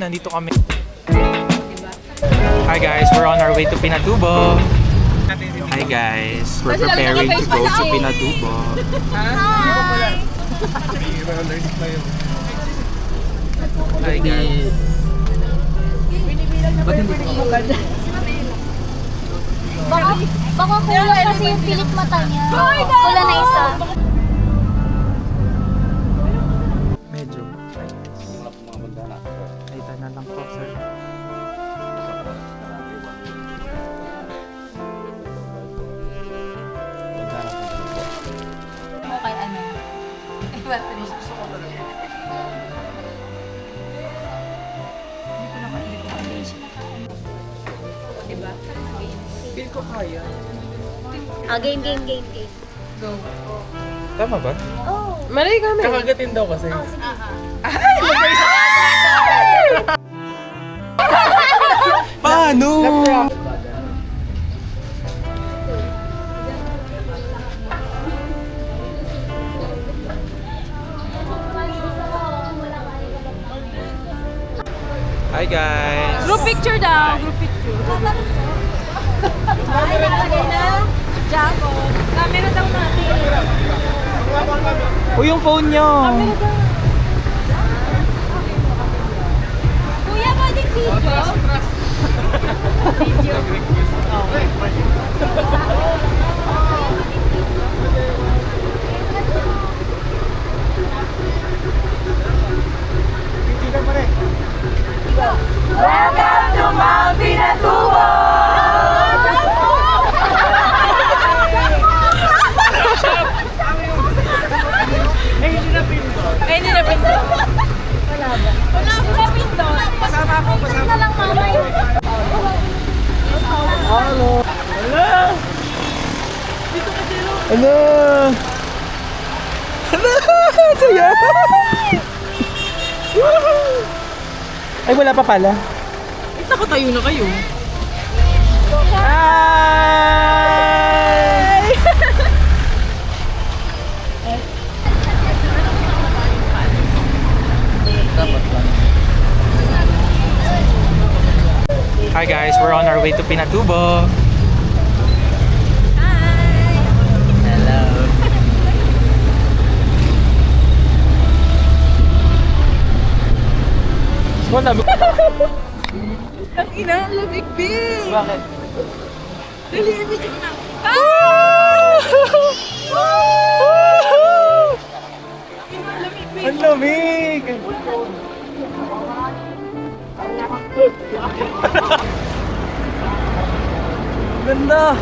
nandito kami. Hi guys, we're on our way to Pinatubo. Hi guys, we're preparing to go to Pinatubo. Hi! Hi guys. Ba't hindi ko maganda? Baka kulang kasi yung pilik mata niya. Wala na isa. Medyo. Ay, tanan lang po, sir. Okay, ano? Ay, battery. Hindi ko na foundation. Diba? Feel ko kaya. Game. Go. Tama ba? Oh. Malay kami. Kakagatin daw kasi. Oh, sige. Paano? Hi guys. Group picture daw. Group picture. Ay, nakalagay na. Jaco. Camera daw natin. O yung phone nyo. Kuya, pwedeng video? Video. Welcome to Mount Pinatubo! Hindi na pindot. Wala ba? Wala ba pindot? Pasama ako, pasama. Na lang mamay. Hello. Hello. Hello. Hello. Saya. Ay, wala pa pala. Nakatayo na kayo. Hi! Hi guys, we're on our way to Pinatubo. Hello. Wala ba? Ang ina, lamig big. Bakit? Dali, video na. Ang lamig! Ganda!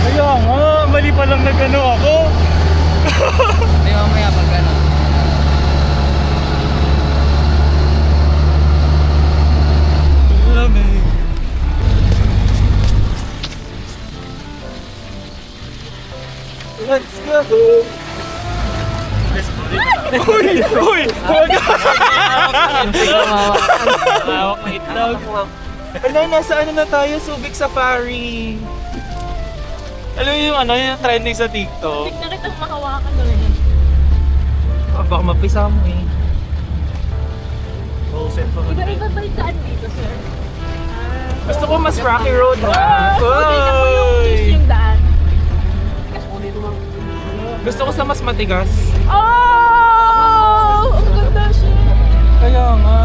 Kaya nga, mali pa lang nag-ano ako. Hindi mamaya pag ano. Lamig. Let's go! Uy! Uy! Huwag ka! Hawak na itlog. Ano, nasa ano na tayo? Subic Safari. Alam mo yung ano, yung trending sa TikTok? Tignan kitang makawakan na rin. Ah, baka mapisa mo eh. Oh, set pa Iba-iba ba yung daan dito, sir? Gusto ko mas rocky road na. Tignan mo yung daan. Gusto ko sa mas matigas. Oh! Ang ganda siya. Kaya nga.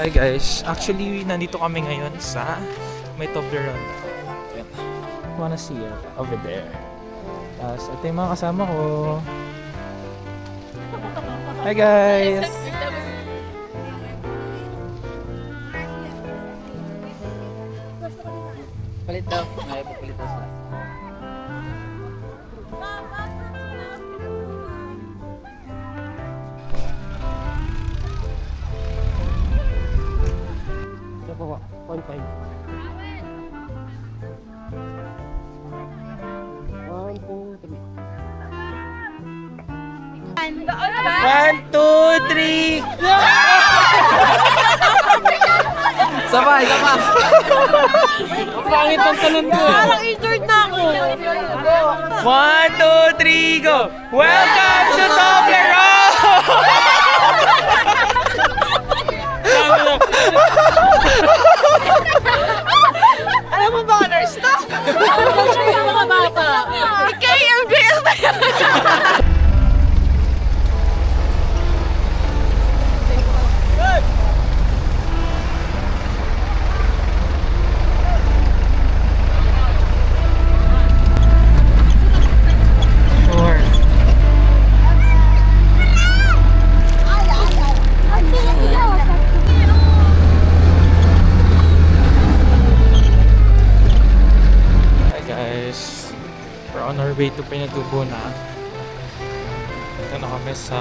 Hi guys, actually nandito kami ngayon sa may Toblerone. Wanna see it over there. Tapos ito yung mga kasama ko. Hi guys! Palit daw. May papalit daw sila. 1.5. 1, 2, 3. 1, 2, 3! Sabay, sabay! Ang pangit ng tanong ko. Parang injured na ako. 1, 2, 3, go! Welcome to Toblerone! Alam mo ba, nurse to? Yung mga bata. KMBS na yan. Hi guys, we're on our way to Pinatubo na. Ito na kami sa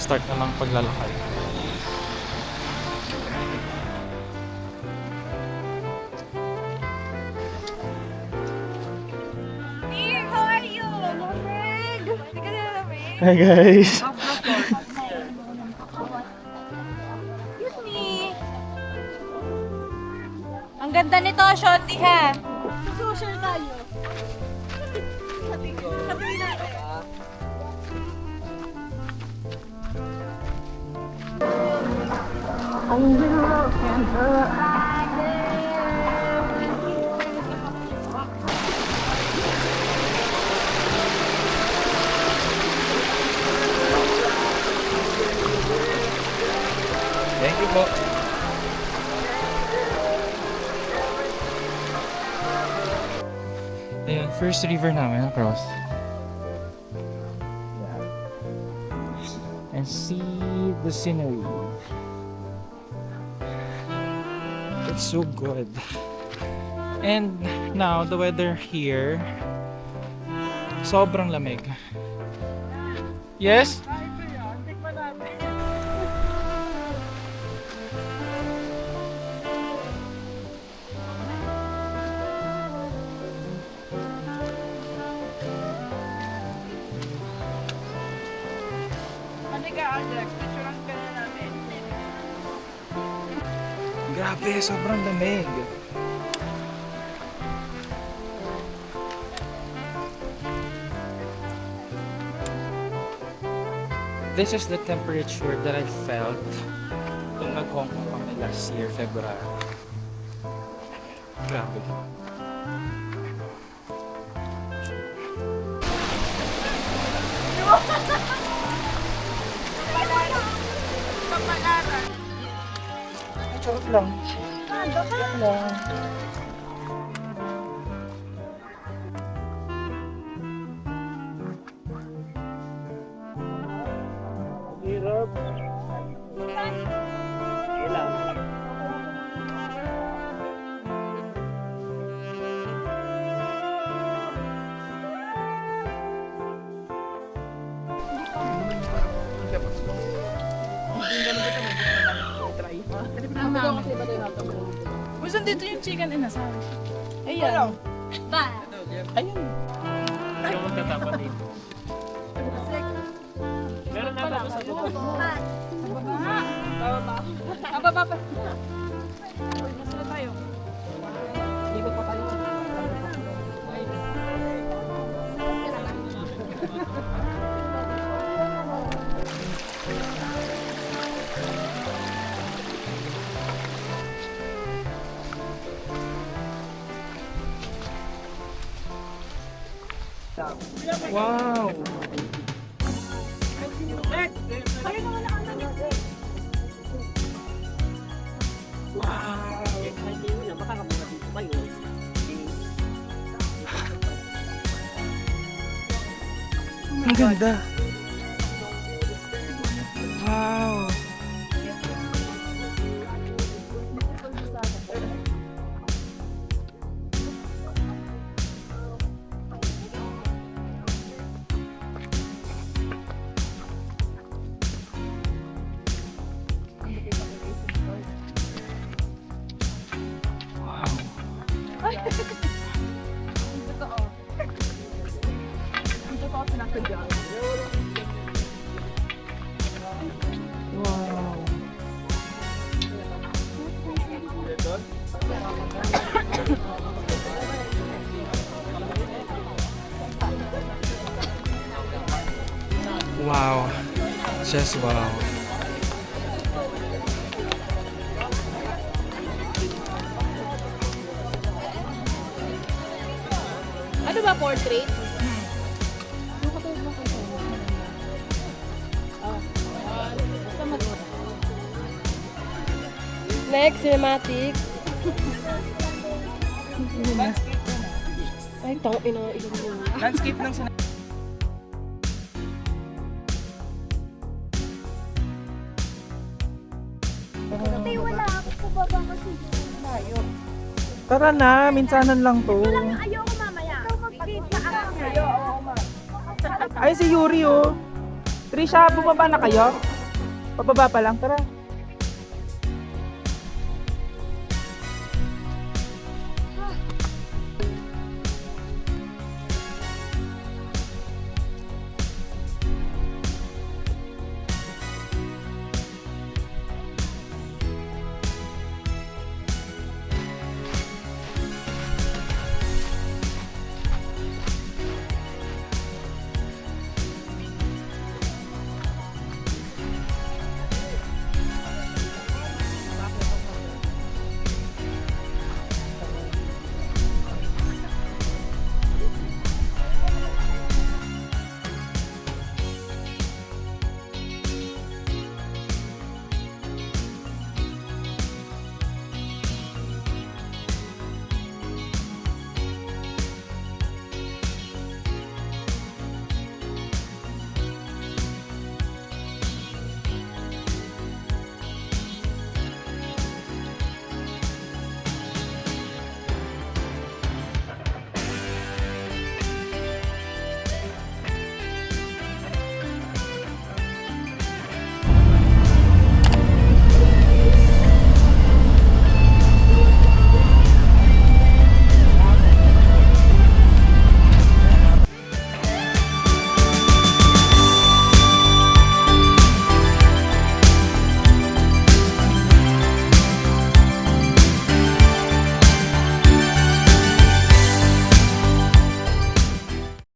start na ng paglalakad. Dear, how are you? Lamig! Hindi ka na lamig? Hi guys! Excuse me. Ang ganda nito, Shorty ha. Social tayo. Sabi natin. Thank you po. Ayan, first river namin across. Yeah. And see the scenery. It's so good. And now, the weather here, sobrang lamig. Yes? Grabe, sobrang lamig. This is the temperature that I felt nung nag-Hong Kong kami last year, February. Grabe. Charot lang. Charot lang. Hirap. Ilang. Gusto dito yung chicken inasal. Ayan. Ba? Ayun. Ayaw magtatapon dito. Meron na tapos sa bukas. Baba. Uy, masala tayo. Ligo pa tayo. Wow! Ang ganda! Wow! Totoo. Dito ko sinakadya. Wow. Wow. Just wow. Ano ba portrait? Next, cinematic. Ay, tao, ilong mo. Landscape ng Tay, wala ako baba kasi tayo. Tara na, minsanan lang to. Ayoko mamaya. Ikaw magpakita ako ngayon. Ay, si Yuri oh. Trisha, bumaba na kayo? Pababa pa lang, tara.